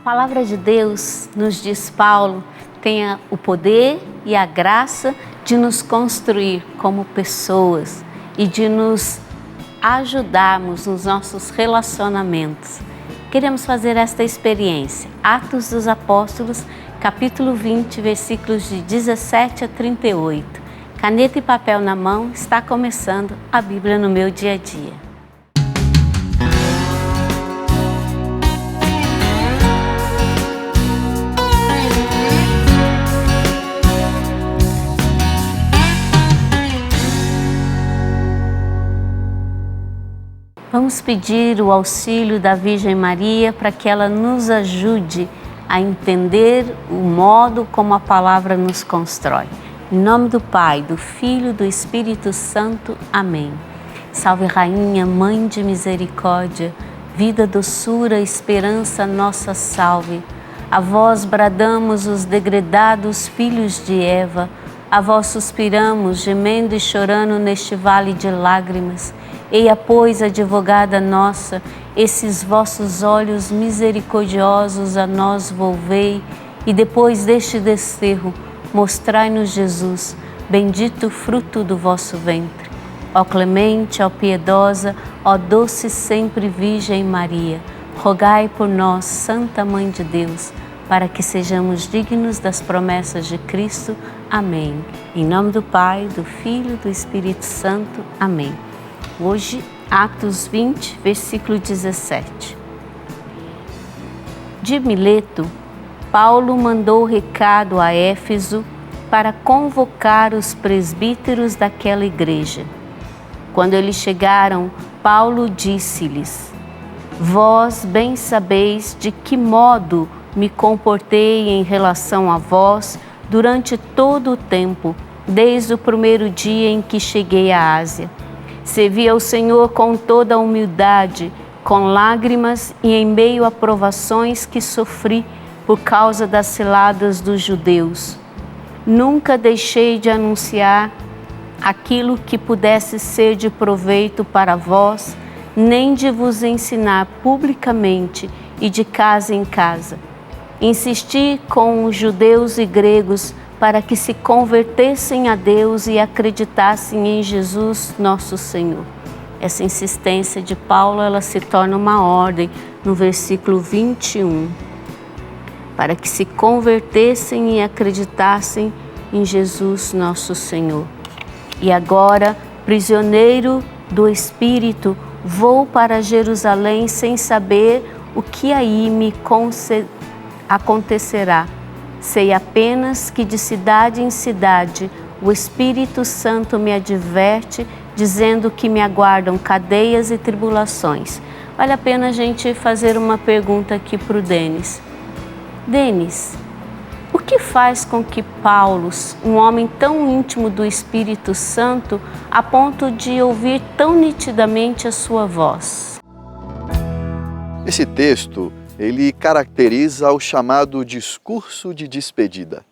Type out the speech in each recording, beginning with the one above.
A palavra de Deus, nos diz Paulo, tem o poder e a graça de nos construir como pessoas e de nos ajudarmos nos nossos relacionamentos. Queremos fazer esta experiência. Atos dos Apóstolos, capítulo 20, versículos de 17 a 38. Caneta e papel na mão, está começando a Bíblia no meu dia a dia. Vamos pedir o auxílio da Virgem Maria para que ela nos ajude a entender o modo como a palavra nos constrói. Em nome do Pai, do Filho e do Espírito Santo. Amém. Salve Rainha, Mãe de Misericórdia, vida, doçura, esperança, nossa salve. A vós bradamos os degredados filhos de Eva, a vós suspiramos, gemendo e chorando neste vale de lágrimas. Eia, pois, advogada nossa, esses vossos olhos misericordiosos a nós volvei, e depois deste desterro, mostrai-nos Jesus, bendito fruto do vosso ventre. Ó clemente, ó piedosa, ó doce sempre Virgem Maria, rogai por nós, Santa Mãe de Deus, para que sejamos dignos das promessas de Cristo. Amém. Em nome do Pai, do Filho e do Espírito Santo. Amém. Hoje, Atos 20, versículo 17. De Mileto, Paulo mandou recado a Éfeso para convocar os presbíteros daquela igreja. Quando eles chegaram, Paulo disse-lhes: Vós bem sabeis de que modo me comportei em relação a vós durante todo o tempo, desde o primeiro dia em que cheguei à Ásia. Servi ao Senhor com toda a humildade, com lágrimas e em meio a provações que sofri por causa das ciladas dos judeus. Nunca deixei de anunciar aquilo que pudesse ser de proveito para vós, nem de vos ensinar publicamente e de casa em casa. Insisti com os judeus e gregos para que se convertessem a Deus e acreditassem em Jesus, nosso Senhor. Essa insistência de Paulo, ela se torna uma ordem no versículo 21. Para que se convertessem e acreditassem em Jesus, nosso Senhor. E agora, prisioneiro do Espírito, vou para Jerusalém sem saber o que aí me acontecerá. Sei apenas que de cidade em cidade o Espírito Santo me adverte, dizendo que me aguardam cadeias e tribulações. Vale a pena a gente fazer uma pergunta aqui para o Denis. Denis, o que faz com que Paulo, um homem tão íntimo do Espírito Santo, a ponto de ouvir tão nitidamente a sua voz? Esse texto, ele caracteriza o chamado discurso de despedida.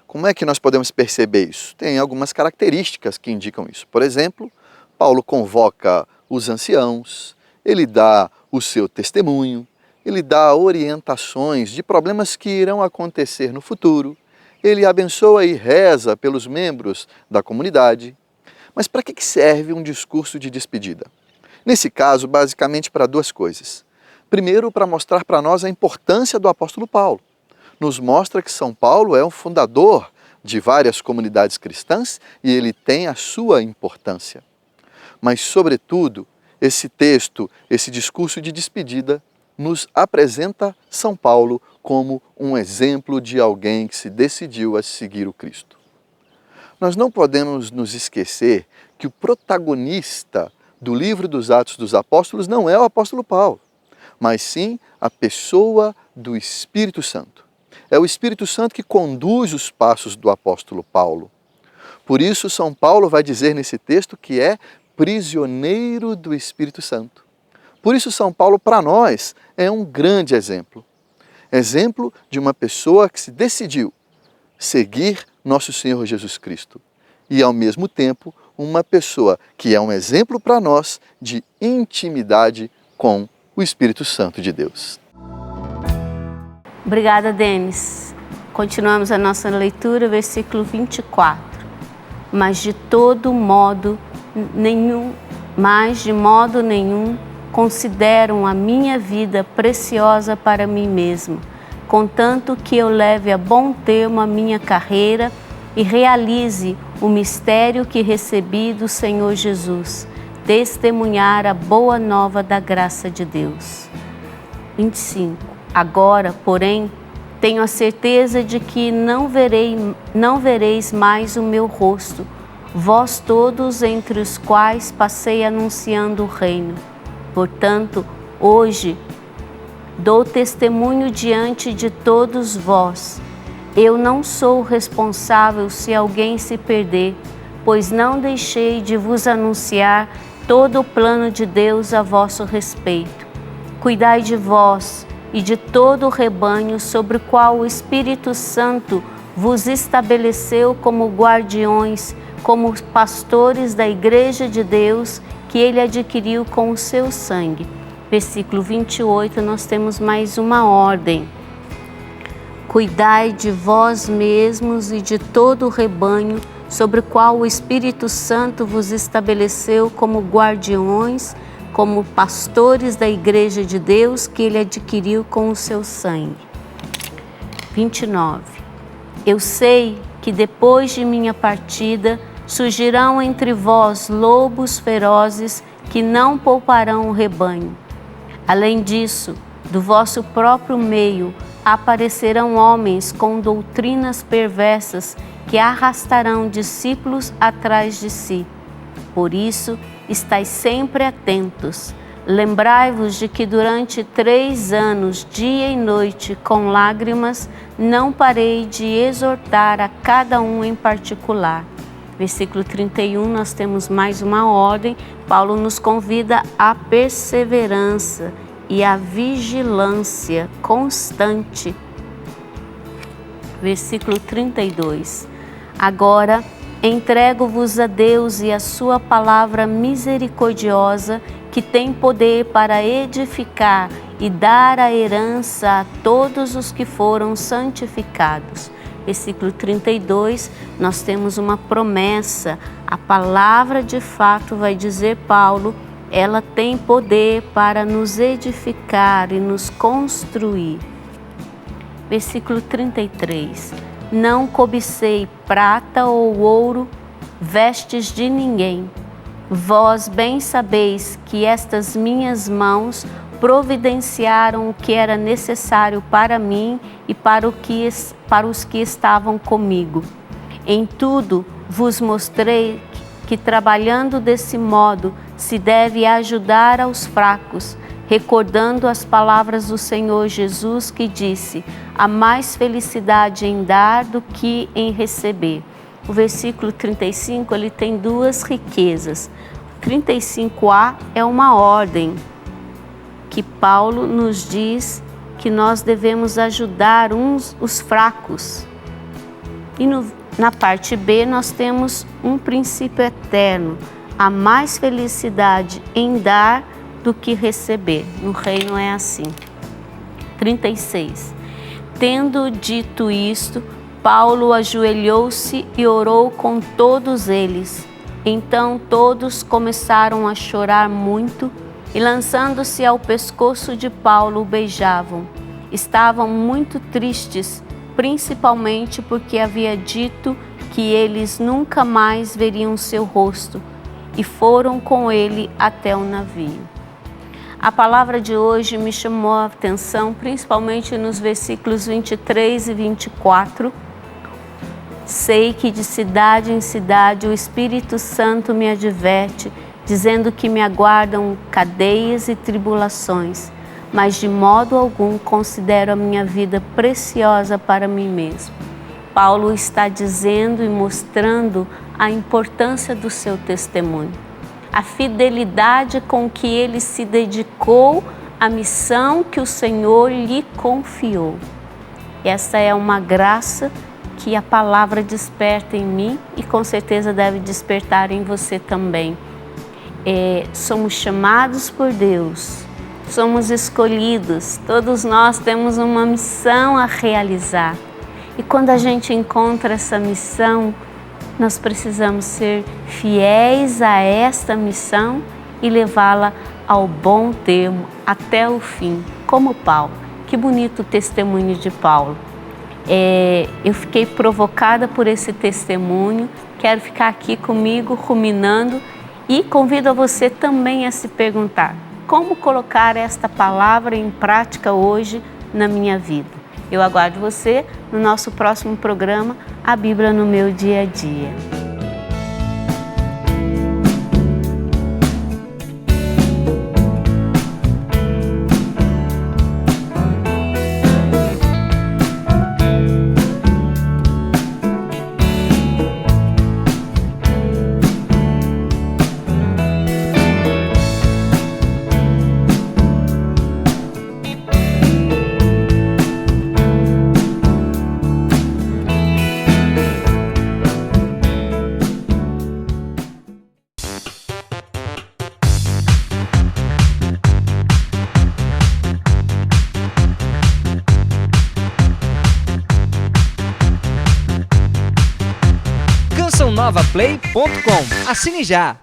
Como é que nós podemos perceber isso? Tem algumas características que indicam isso. Por exemplo, Paulo convoca os anciãos, ele dá o seu testemunho, ele dá orientações de problemas que irão acontecer no futuro, ele abençoa e reza pelos membros da comunidade. Mas para que serve um discurso de despedida? Nesse caso, basicamente para duas coisas. Primeiro, para mostrar para nós a importância do apóstolo Paulo. Nos mostra que São Paulo é um fundador de várias comunidades cristãs e ele tem a sua importância. Mas, sobretudo, esse texto, esse discurso de despedida, nos apresenta São Paulo como um exemplo de alguém que se decidiu a seguir o Cristo. Nós não podemos nos esquecer que o protagonista do livro dos Atos dos Apóstolos não é o apóstolo Paulo, mas sim a pessoa do Espírito Santo. É o Espírito Santo que conduz os passos do apóstolo Paulo. Por isso, São Paulo vai dizer nesse texto que é prisioneiro do Espírito Santo. Por isso, São Paulo, para nós, é um grande exemplo. Exemplo de uma pessoa que se decidiu seguir nosso Senhor Jesus Cristo. E, ao mesmo tempo, uma pessoa que é um exemplo para nós de intimidade com o Espírito Santo de Deus. Obrigada, Denis. Continuamos a nossa leitura, versículo 24. Mas de modo nenhum consideram a minha vida preciosa para mim mesmo, contanto que eu leve a bom termo a minha carreira e realize o mistério que recebi do Senhor Jesus, testemunhar a boa nova da graça de Deus. 25. Agora, porém, tenho a certeza de que não vereis mais o meu rosto, vós todos entre os quais passei anunciando o reino. Portanto, hoje dou testemunho diante de todos vós. Eu não sou responsável se alguém se perder, pois não deixei de vos anunciar todo o plano de Deus a vosso respeito. Cuidai de vós e de todo o rebanho sobre o qual o Espírito Santo vos estabeleceu como guardiões, como pastores da Igreja de Deus que Ele adquiriu com o seu sangue. Versículo 28, nós temos mais uma ordem. Cuidai de vós mesmos e de todo o rebanho sobre o qual o Espírito Santo vos estabeleceu como guardiões, como pastores da Igreja de Deus que Ele adquiriu com o seu sangue. 29. Eu sei que depois de minha partida surgirão entre vós lobos ferozes que não pouparão o rebanho. Além disso, do vosso próprio meio aparecerão homens com doutrinas perversas que arrastarão discípulos atrás de si. Por isso, estais sempre atentos. Lembrai-vos de que durante 3 anos, dia e noite, com lágrimas, não parei de exortar a cada um em particular. Versículo 31, nós temos mais uma ordem. Paulo nos convida à perseverança e à vigilância constante. Versículo 32. Agora, entrego-vos a Deus e a sua palavra misericordiosa, que tem poder para edificar e dar a herança a todos os que foram santificados. Versículo 32, nós temos uma promessa. A palavra de fato, vai dizer Paulo, ela tem poder para nos edificar e nos construir. Versículo 33. Não cobicei prata ou ouro, vestes de ninguém. Vós bem sabeis que estas minhas mãos providenciaram o que era necessário para mim e para os que estavam comigo. Em tudo vos mostrei que trabalhando desse modo se deve ajudar aos fracos, recordando as palavras do Senhor Jesus que disse: há mais felicidade em dar do que em receber. O versículo 35, ele tem 2 riquezas. 35a é uma ordem que Paulo nos diz que nós devemos ajudar os fracos. E na parte B nós temos um princípio eterno: há mais felicidade em dar do que receber. No reino é assim. 36. Tendo dito isto, Paulo ajoelhou-se e orou com todos eles. Então todos começaram a chorar muito e, lançando-se ao pescoço de Paulo, o beijavam. Estavam muito tristes, principalmente porque havia dito que eles nunca mais veriam seu rosto, e foram com ele até o navio. A palavra de hoje me chamou a atenção, principalmente nos versículos 23 e 24. Sei que de cidade em cidade o Espírito Santo me adverte, dizendo que me aguardam cadeias e tribulações, mas de modo algum considero a minha vida preciosa para mim mesmo. Paulo está dizendo e mostrando a importância do seu testemunho, a fidelidade com que ele se dedicou à missão que o Senhor lhe confiou. Essa é uma graça que a palavra desperta em mim e com certeza deve despertar em você também. Somos chamados por Deus, somos escolhidos, todos nós temos uma missão a realizar. E quando a gente encontra essa missão, nós precisamos ser fiéis a esta missão e levá-la ao bom termo, até o fim, como Paulo. Que bonito o testemunho de Paulo. Eu fiquei provocada por esse testemunho, quero ficar aqui comigo ruminando e convido a você também a se perguntar: como colocar esta palavra em prática hoje na minha vida? Eu aguardo você no nosso próximo programa, A Bíblia no Meu Dia a Dia. CançãoNovaPlay.com. Assine já!